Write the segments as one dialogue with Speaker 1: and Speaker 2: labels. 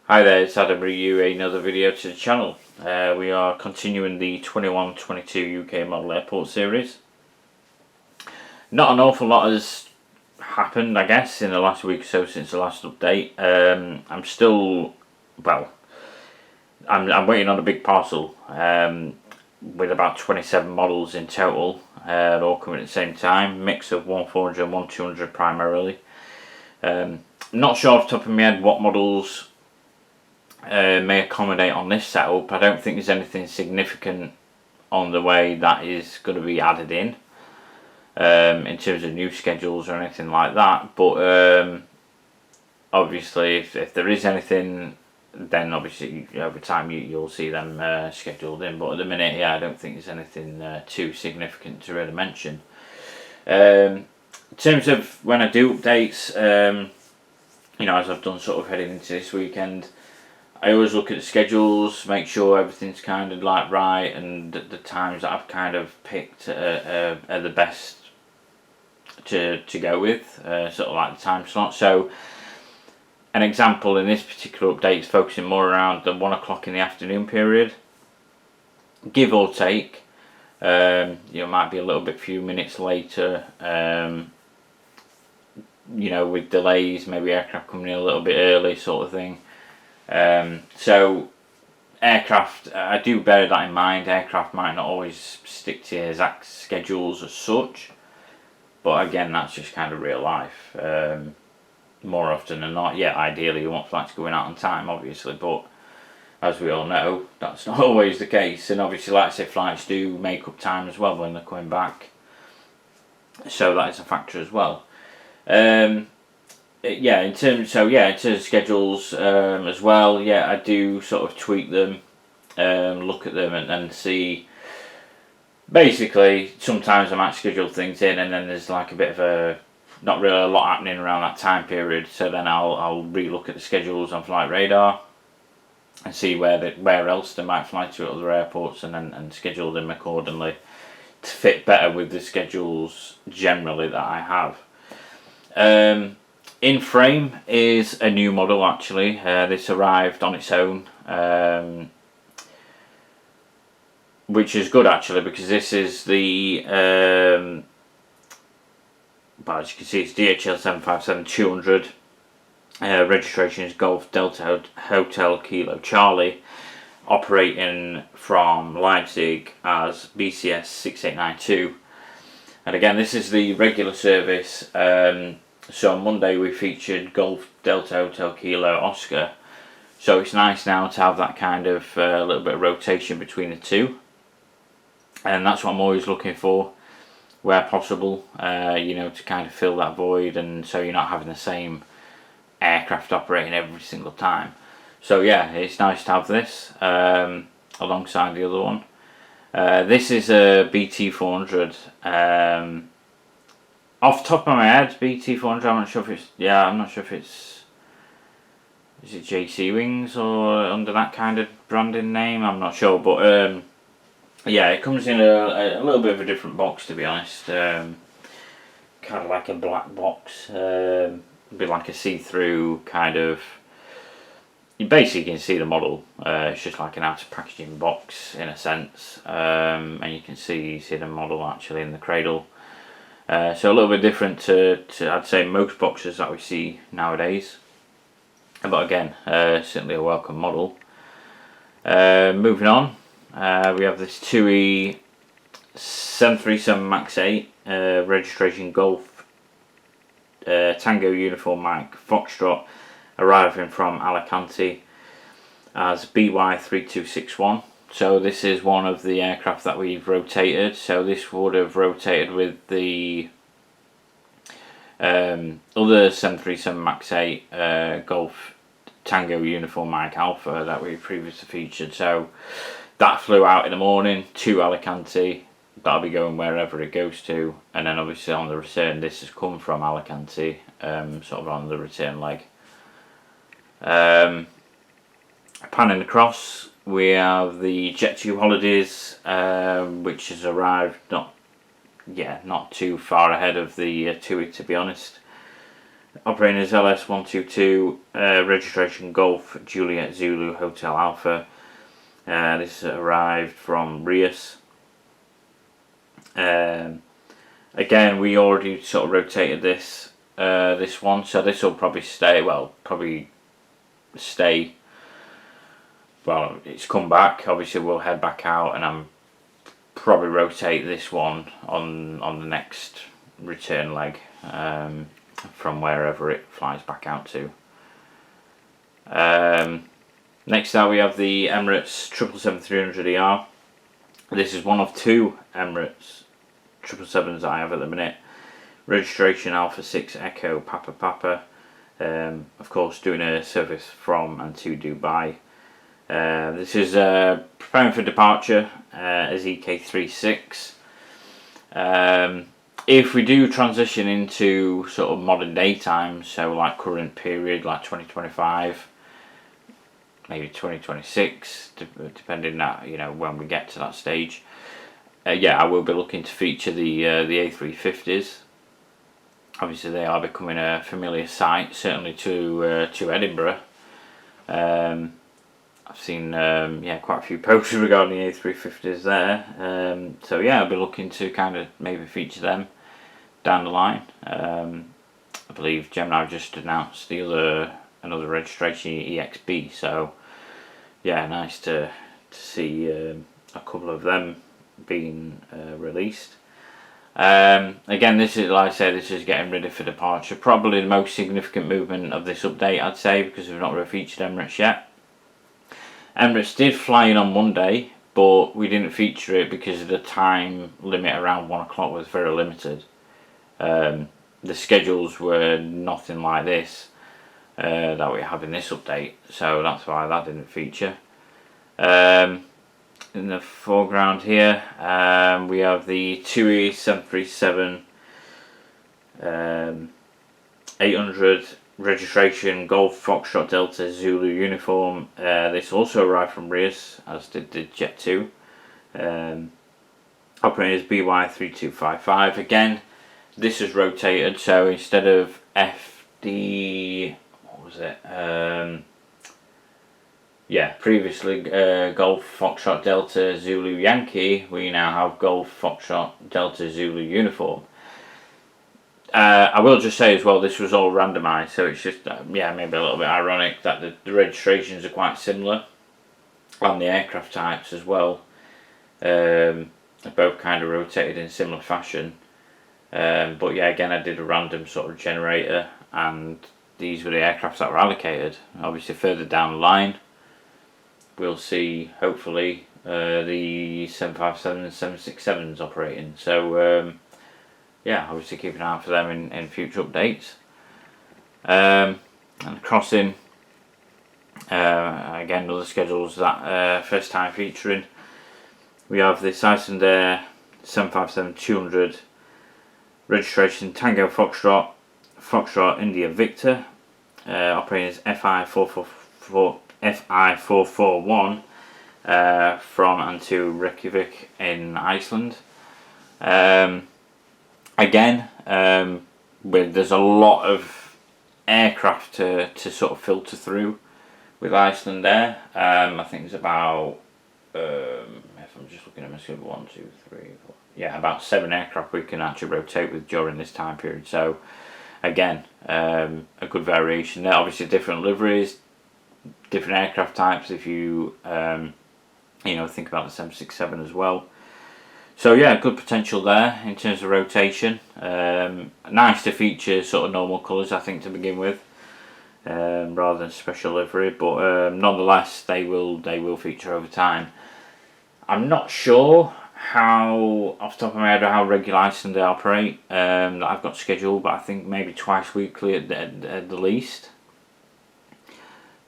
Speaker 1: Hi there, it's Adam bringing you another video to the channel. We are continuing the 21-22 UK Model Airport series. Not an awful lot has happened, I guess, in the last week or so since the last update. I'm waiting on a big parcel with about 27 models in total, all coming at the same time, mix of 1400 and 1200 primarily. Not sure off the top of my head what models may accommodate on this setup. I don't think there's anything significant on the way that is going to be added in terms of new schedules or anything like that, but obviously if there is anything, then obviously over time you'll see them scheduled in, but at the minute, yeah, I don't think there's anything too significant to really mention. In terms of when I do updates, as I've done sort of heading into this weekend, I always look at the schedules, make sure everything's kind of like right, and the times that I've kind of picked are the best to go with, sort of like the time slot. So an example in this particular update is focusing more around the 1 o'clock in the afternoon period, give or take. Might be a little bit few minutes later, with delays, maybe aircraft coming in a little bit early, sort of thing. So aircraft, I do bear that in mind. Aircraft might not always stick to exact schedules as such, but again, that's just kind of real life. More often than not, yeah, ideally you want flights going out on time, obviously, but as we all know, that's not always the case. And obviously, like I say, flights do make up time as well when they're coming back, so that is a factor as well. In terms of schedules as well, yeah, I do sort of tweak them, look at them and see. Basically, sometimes I might schedule things in, and then there's like a bit of a not really a lot happening around that time period. So then I'll re-look at the schedules on Flight Radar and see where else they might fly to at other airports, and schedule them accordingly to fit better with the schedules generally that I have. In frame is a new model actually. This arrived on its own, which is good actually, because this is the as you can see, it's DHL 757-200. Registration is Golf Delta Hotel Kilo Charlie, operating from Leipzig as BCS 6892. And again, this is the regular service. So on Monday we featured Golf Delta Hotel Kilo Oscar. So it's nice now to have that kind of little bit of rotation between the two. And that's what I'm always looking for, where possible, to kind of fill that void, and so you're not having the same aircraft operating every single time. So yeah, it's nice to have this alongside the other one. This is a BT400. Off the top of my head, BT400. I'm not sure if it's is it JC Wings or under that kind of branding name. I'm not sure, but yeah, it comes in a little bit of a different box, to be honest. Kind of like a black box, a bit like a see-through kind of. You basically can see the model. It's just like an outer packaging box in a sense, and you can see the model actually in the cradle. So a little bit different to I'd say most boxes that we see nowadays, but again, certainly a welcome model. Moving on, we have this TUI 737 MAX 8, registration Golf Tango Uniform Mike Foxtrot, arriving from Alicante as BY3261. So this is one of the aircraft that we've rotated. So this would have rotated with the other 737 MAX 8 Golf Tango Uniform Mike Alpha that we previously featured. So that flew out in the morning to Alicante. That'll be going wherever it goes to, and then obviously on the return, this has come from Alicante, sort of on the return leg. Panning across, we have the Jet2 Holidays, which has arrived not too far ahead of the TUI, to be honest. operating as LS122, registration Golf Juliet Zulu Hotel Alpha. This arrived from Rias. Again, we already sort of rotated this one, so this will probably stay. Well, it's come back. Obviously, we'll head back out, and I'm probably rotate this one on the next return leg from wherever it flies back out to. Next out we have the Emirates 777-300ER. This is one of two Emirates 777s that I have at the minute. Registration Alpha 6 Echo Papa. Of course, doing a service from and to Dubai. This is preparing for departure as EK36. If we do transition into sort of modern day times, so like current period, like 2025, maybe 2026, depending on, you know, when we get to that stage. Yeah, I will be looking to feature the A350s. Obviously, they are becoming a familiar sight, certainly to Edinburgh. I've seen quite a few posts regarding the A350s there. So yeah, I'll be looking to kind of maybe feature them down the line. I believe Gemini just announced another registration EXB, so yeah, nice to see a couple of them being released. Again, this is, like I said, this is getting ready for departure. Probably the most significant movement of this update, I'd say, because we've not really featured Emirates yet. Emirates did fly in on Monday, but we didn't feature it because the time limit around 1 o'clock was very limited. The schedules were nothing like this that we have in this update, so that's why that didn't feature. In the foreground here, we have the TUI 737 800 registration Golf Foxtrot Delta Zulu uniform. This also arrived from Rias, as did the Jet 2. Operating as BY3255. Again, this is rotated, so instead of FD, what was it? Previously Golf Foxtrot Delta Zulu Yankee, we now have Golf Foxtrot Delta Zulu uniform. I will just say as well, this was all randomised, so it's just maybe a little bit ironic that the registrations are quite similar, and the aircraft types as well. They're both kind of rotated in similar fashion. But yeah, again, I did a random sort of generator, and these were the aircraft that were allocated. Obviously, further down the line, we'll see hopefully the 757 and 767s operating. So yeah, obviously keep an eye out for them in future updates. And crossing, again, other schedules that first time featuring. We have the Icelandair 757-200 registration Tango Foxtrot India Victor, operating as FI441 from and to Reykjavik in Iceland. Again, there's a lot of aircraft to sort of filter through with Icelandair. I think it's about, if I'm just looking at my schedule, 1, 2, 3, 4. Yeah, about 7 aircraft we can actually rotate with during this time period. So again, a good variation there. Obviously different liveries, different aircraft types if you think about the 767 as well. So yeah, good potential there in terms of rotation. Nice to feature sort of normal colours, I think, to begin with, rather than special livery, but nonetheless they will feature over time. I'm not sure how, off the top of my head, how regular Iceland they operate that I've got scheduled, but I think maybe twice weekly at the least.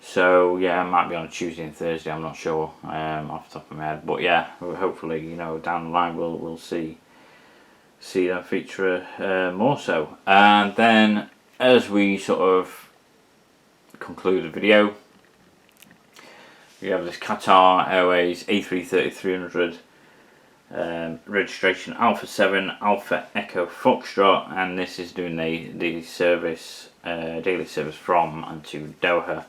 Speaker 1: So yeah, it might be on a Tuesday and Thursday, I'm not sure off the top of my head, but yeah, hopefully down the line we'll see that feature more so. And then as we sort of conclude the video, we have this Qatar Airways A330-300 registration Alpha 7 Alpha Echo Foxtrot, and this is doing the service, daily service from and to Doha,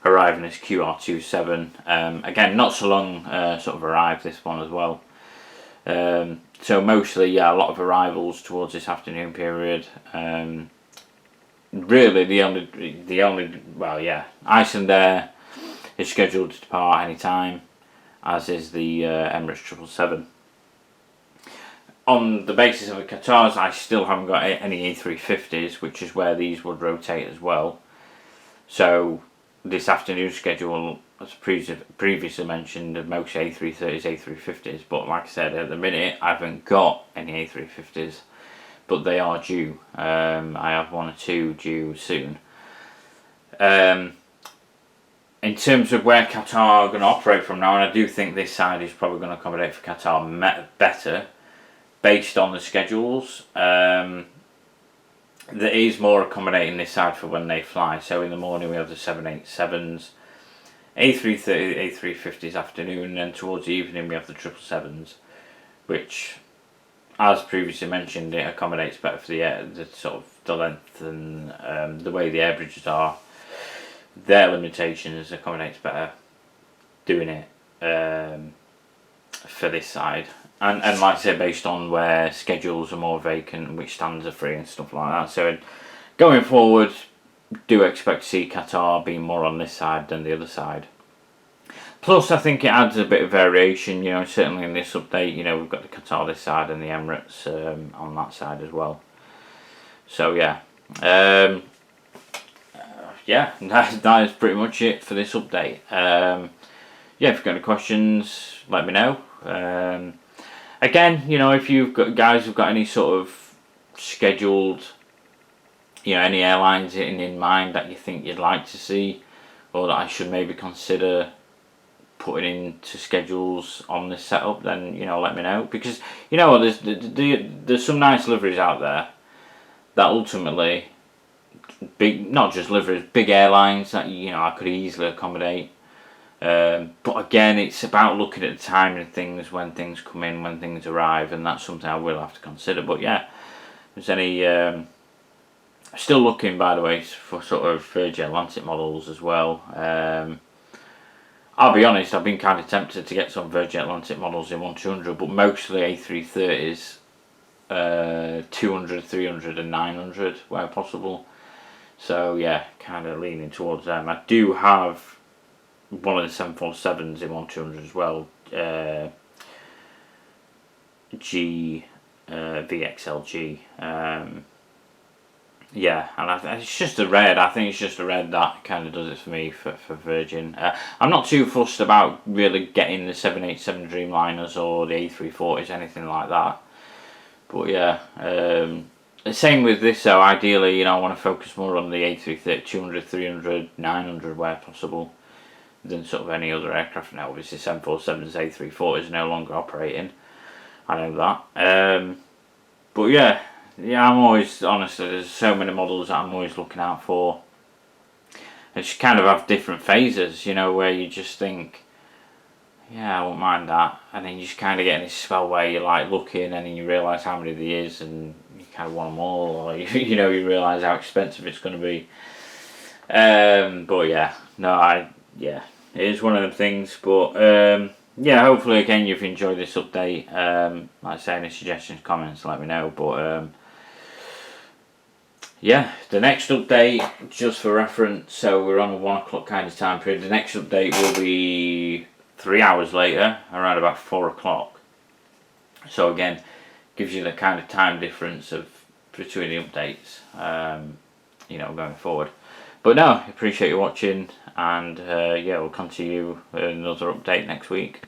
Speaker 1: arriving as QR27. Again, not so long sort of arrived, this one as well. So mostly, yeah, a lot of arrivals towards this afternoon period. Really, the only, well, yeah, Iceland Air is scheduled to depart any time, as is the Emirates 777. On the basis of the Qatars, I still haven't got any A350s, which is where these would rotate as well. So this afternoon schedule, as previously mentioned, of most A330s, A350s, but like I said, at the minute I haven't got any A350s, but they are due. I have one or two due soon. In terms of where Qatar are going to operate from now, and I do think this side is probably going to accommodate for Qatar better, based on the schedules. There is more accommodating this side for when they fly. So in the morning we have the 787s, A330, A350s afternoon, and then towards the evening we have the 777s, which, as previously mentioned, it accommodates better for the sort of the length and the way the air bridges are. Their limitations accommodates better doing it for this side. And like I said, based on where schedules are more vacant, which stands are free and stuff like that. So going forward, do expect to see Qatar being more on this side than the other side. Plus, I think it adds a bit of variation, you know, certainly in this update, you know, we've got the Qatar this side and the Emirates on that side as well. So, yeah. Yeah, that is pretty much it for this update. Yeah, if you've got any questions, let me know. Again, you know, if you've got guys who've got any sort of scheduled, you know, any airlines in mind that you think you'd like to see, or that I should maybe consider putting into schedules on this setup, then, you know, let me know. Because, you know, there's some nice liveries out there that ultimately, not just liveries, big airlines that, you know, I could easily accommodate. But again, it's about looking at the timing of things, when things come in, when things arrive, and that's something I will have to consider. But yeah, if there's any, still looking, by the way, for sort of Virgin Atlantic models as well. I'll be honest, I've been kind of tempted to get some Virgin Atlantic models in 1200, but mostly A330s, 200, 300 and 900 where possible. So yeah, kind of leaning towards them. I do have one of the 747s in 1200 as well, VXLG. Yeah, and it's just a red. I think it's just a red that kind of does it for me for Virgin. I'm not too fussed about really getting the 787 Dreamliners or the A340s, anything like that. But yeah, same with this though. Ideally, you know, I want to focus more on the A330, 200, 300, 900 where possible, than sort of any other aircraft. Now obviously 747s, A340s are no longer operating, I know that. But yeah, I'm always, honestly, there's so many models that I'm always looking out for. And just kind of have different phases, you know, where you just think, yeah, I won't mind that, and then you just kind of get in this spell where you're like looking and then you realise how many there is and you kind of want them all, or you know, you realise how expensive it's going to be. But yeah, no, yeah, it is one of them things. But yeah, hopefully again you've enjoyed this update. Like I say, any suggestions, comments, let me know. But yeah, the next update, just for reference, so we're on a 1 o'clock kind of time period. The next update will be 3 hours later, around about 4 o'clock. So again, gives you the kind of time difference of between the updates, you know, going forward. But no, appreciate you watching, and yeah, we'll continue another update next week.